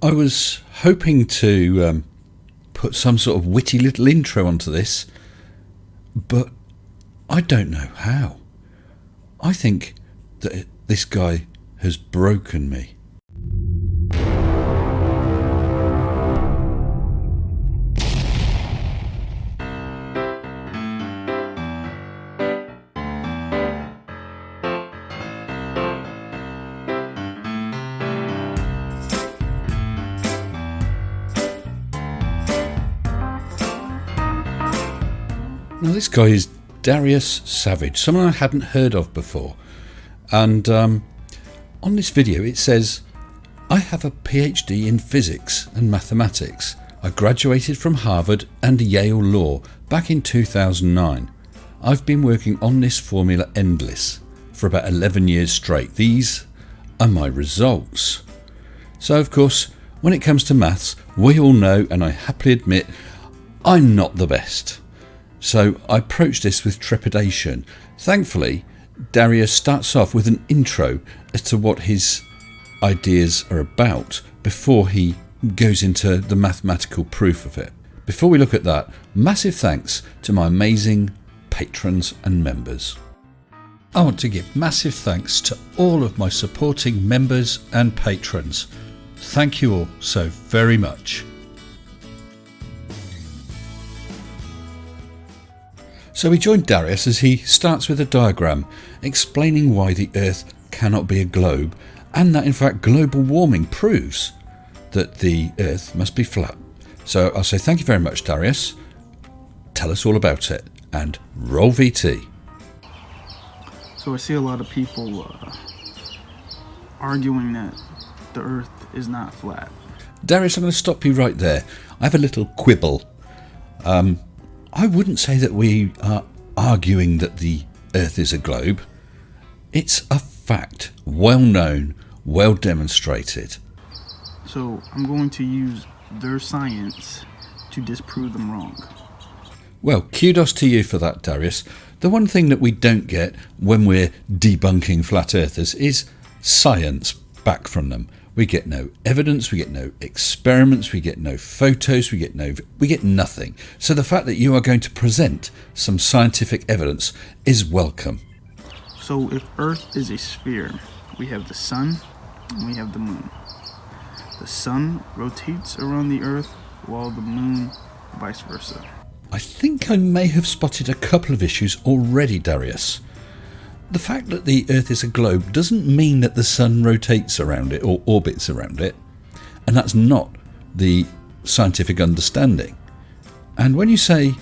I was hoping to put some sort of witty little intro onto this, but I don't know how. I think that this guy has broken me. Now this guy is Darius Savage, someone I hadn't heard of before. And on this video it says, I have a PhD in physics and mathematics. I graduated from Harvard and Yale Law back in 2009. I've been working on this formula endless for about 11 years straight. These are my results. So of course, when it comes to maths, we all know, and I happily admit, I'm not the best. So I approached this with trepidation. Thankfully, Darius starts off with an intro as to what his ideas are about before he goes into the mathematical proof of it. Before we look at that, massive thanks to my amazing patrons and members. I want to give massive thanks to all of my supporting members and patrons. Thank you all so very much. So we joined Darius as he starts with a diagram explaining why the Earth cannot be a globe, and that in fact global warming proves that the Earth must be flat. So I'll say thank you very much, Darius. Tell us all about it, and roll VT. So I see a lot of people arguing that the Earth is not flat. Darius, I'm going to stop you right there. I have a little quibble. I wouldn't say that we are arguing that the Earth is a globe. It's a fact, well known, well demonstrated. So I'm going to use their science to disprove them wrong. Well, kudos to you for that, Darius. The one thing that we don't get when we're debunking flat earthers is science back from them. We get no evidence, we get no experiments, we get no photos, we get nothing. So the fact that you are going to present some scientific evidence is welcome. So if Earth is a sphere, we have the sun and we have the moon. The sun rotates around the Earth while the moon vice versa. I think I may have spotted a couple of issues already, Darius. The fact that the Earth is a globe doesn't mean that the sun rotates around it or orbits around it, and that's not the scientific understanding. And when you say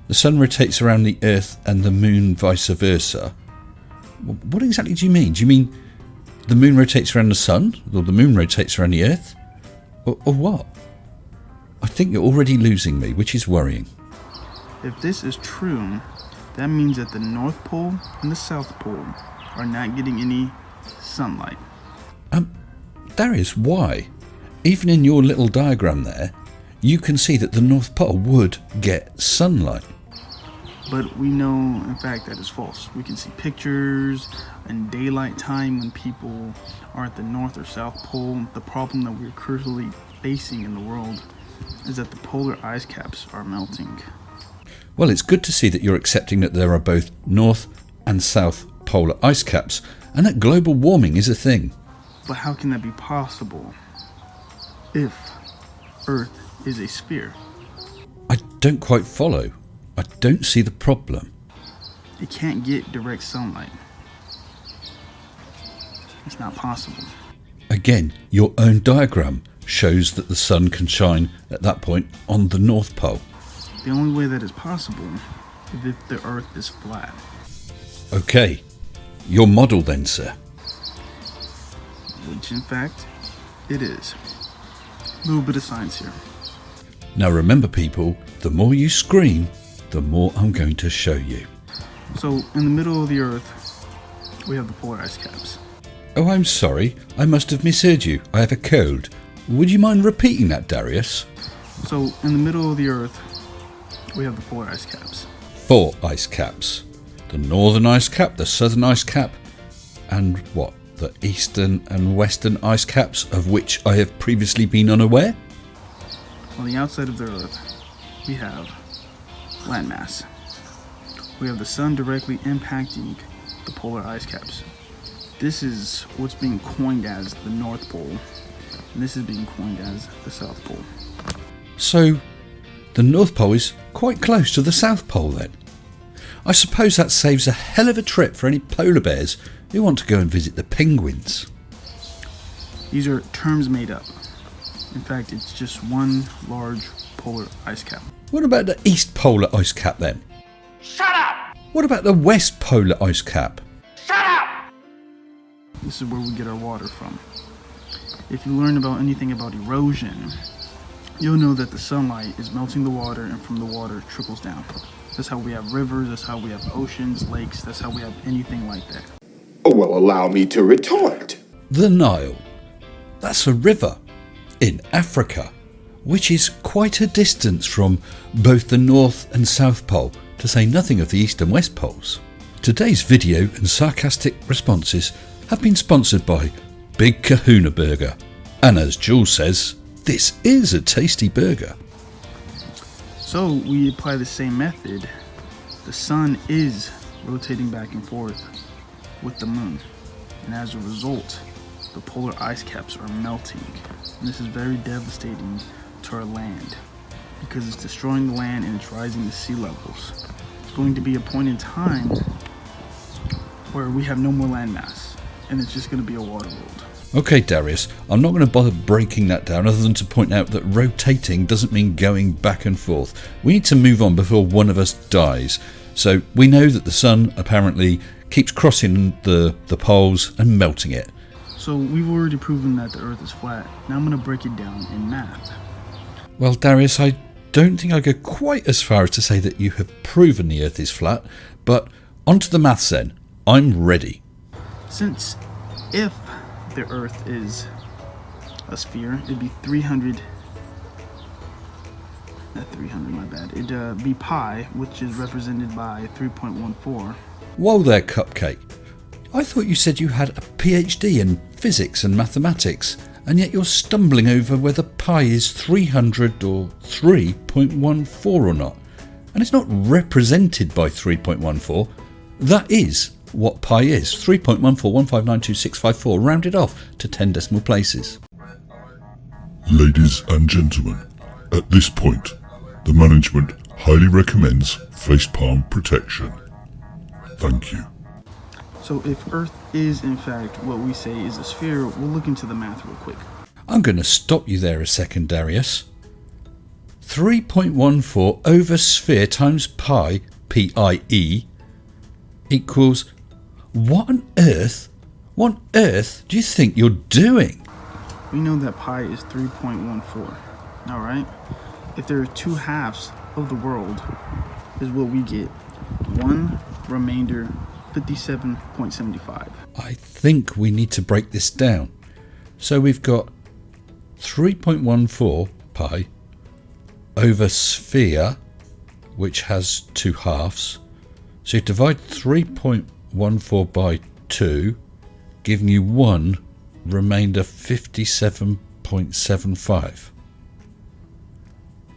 the sun rotates around the Earth and the moon vice versa, what exactly do you mean? Do you mean the moon rotates around the sun, or the moon rotates around the Earth, or what? I think you're already losing me, which is worrying. If this is true, that means that the North Pole and the South Pole are not getting any sunlight. Darius, why? Even in your little diagram there, you can see that the North Pole would get sunlight. But we know, in fact, that is false. We can see pictures in daylight time when people are at the North or South Pole. The problem that we're currently facing in the world is that the polar ice caps are melting. Well, it's good to see that you're accepting that there are both North and South polar ice caps, and that global warming is a thing. But how can that be possible if Earth is a sphere? I don't quite follow. I don't see the problem. It can't get direct sunlight. It's not possible. Again, your own diagram shows that the sun can shine at that point on the North Pole. The only way that is possible is if the Earth is flat. Okay, your model then, sir. Which in fact, it is. A little bit of science here. Now remember people, the more you scream, the more I'm going to show you. So in the middle of the Earth, we have the polar ice caps. Oh, I'm sorry, I must have misheard you. I have a cold. Would you mind repeating that, Darius? So in the middle of the Earth, we have the polar ice caps. 4 ice caps. The northern ice cap, the southern ice cap, and what? the eastern and western ice caps, of which I have previously been unaware? On the outside of the Earth, we have landmass. We have the sun directly impacting the polar ice caps. This is what's being coined as the North Pole, and this is being coined as the South Pole. So, the North Pole is quite close to the South Pole then. I suppose that saves a hell of a trip for any polar bears who want to go and visit the penguins. These are terms made up. In fact, it's just one large polar ice cap. What about the East Polar Ice Cap then? Shut up! What about the West Polar Ice Cap? Shut up! This is where we get our water from. If you learn about anything about erosion, you'll know that the sunlight is melting the water, and from the water it trickles down. That's how we have rivers, that's how we have oceans, lakes, that's how we have anything like that. Oh, well, allow me to retort. The Nile. That's a river in Africa, which is quite a distance from both the North and South Pole, to say nothing of the East and West Poles. Today's video and sarcastic responses have been sponsored by Big Kahuna Burger. And as Jules says, this is a tasty burger. So we apply the same method. The sun is rotating back and forth with the moon, and as a result, the polar ice caps are melting. And this is very devastating to our land because it's destroying the land and it's rising the sea levels. It's going to be a point in time where we have no more land mass, and it's just going to be a water world. Okay, Darius, I'm not going to bother breaking that down other than to point out that rotating doesn't mean going back and forth. We need to move on before one of us dies. So we know that the sun apparently keeps crossing the poles and melting it. So we've already proven that the Earth is flat. Now I'm going to break it down in math. Well, Darius, I don't think I go quite as far as to say that you have proven the Earth is flat, but onto the maths then. I'm ready. Since if the Earth is a sphere, it'd be 300, not 300, my bad. It'd be pi, which is represented by 3.14. Whoa there, Cupcake. I thought you said you had a PhD in physics and mathematics, and yet you're stumbling over whether pi is 300 or 3.14 or not. And it's not represented by 3.14. That is what pi is, 3.14159265 rounded off to 10 decimal places. Ladies and gentlemen, at this point, the management highly recommends facepalm protection. Thank you. So if Earth is in fact what we say is a sphere, we'll look into the math real quick. I'm going to stop you there a second, Darius. 3.14 over sphere times pi, P-I-E, equals what on earth do you think you're doing? We know that pi is 3.14. Alright? If there are two halves of the world, is what we get. One remainder 57.75. I think we need to break this down. So we've got 3.14 pi over sphere, which has two halves. So you divide 3.14 by 2, giving you one remainder 57.75.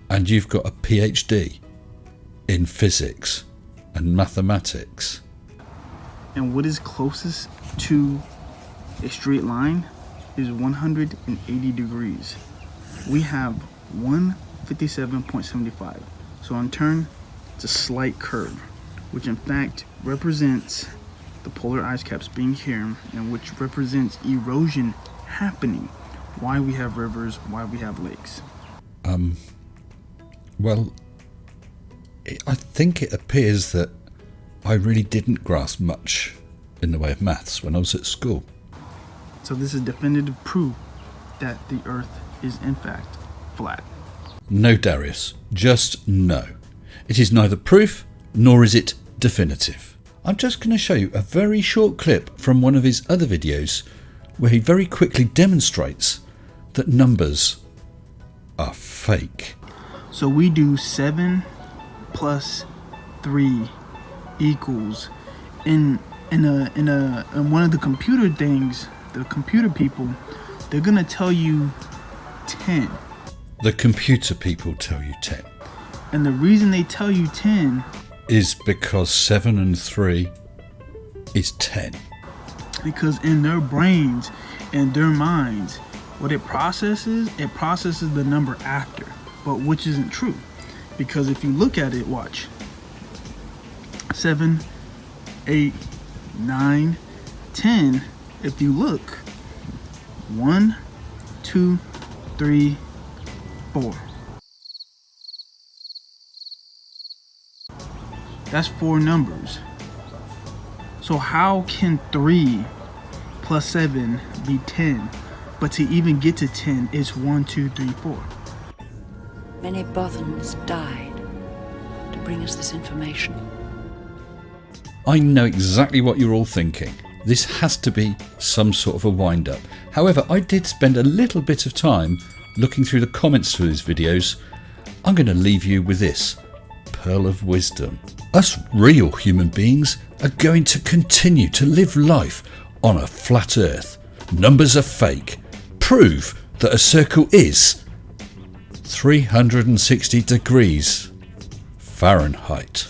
And you've got a PhD in physics and mathematics. And what is closest to a straight line is 180 degrees. We have 157.75. So in turn, it's a slight curve, which in fact represents the polar ice caps being here, and which represents erosion happening. Why we have rivers, why we have lakes. Well, I think it appears that I really didn't grasp much in the way of maths when I was at school. So this is definitive proof that the Earth is in fact flat. No, Darius, just no. It is neither proof nor is it definitive. I'm just going to show you a very short clip from one of his other videos where he very quickly demonstrates that numbers are fake. So we do 7 plus 3 equals, in in one of the computer things, the computer people, they're gonna tell you 10. The computer people tell you 10. And the reason they tell you 10 is because 7 and 3 is 10. Because in their brains, in their minds, what it processes the number after, but which isn't true. Because if you look at it, watch. 7, 8, 9, 10. If you look, 1, 2, 3, 4. That's 4 numbers. So how can 3 plus 7 be 10? But to even get to 10, it's 1, 2, 3, 4. Many Bothans died to bring us this information. I know exactly what you're all thinking. This has to be some sort of a wind-up. However, I did spend a little bit of time looking through the comments to these videos. I'm going to leave you with this pearl of wisdom. Us real human beings are going to continue to live life on a flat earth. Numbers are fake. Prove that a circle is 360 degrees Fahrenheit.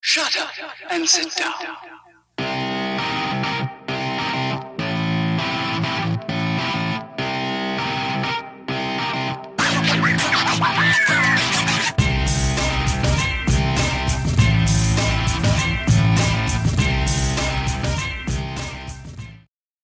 Shut up and sit down.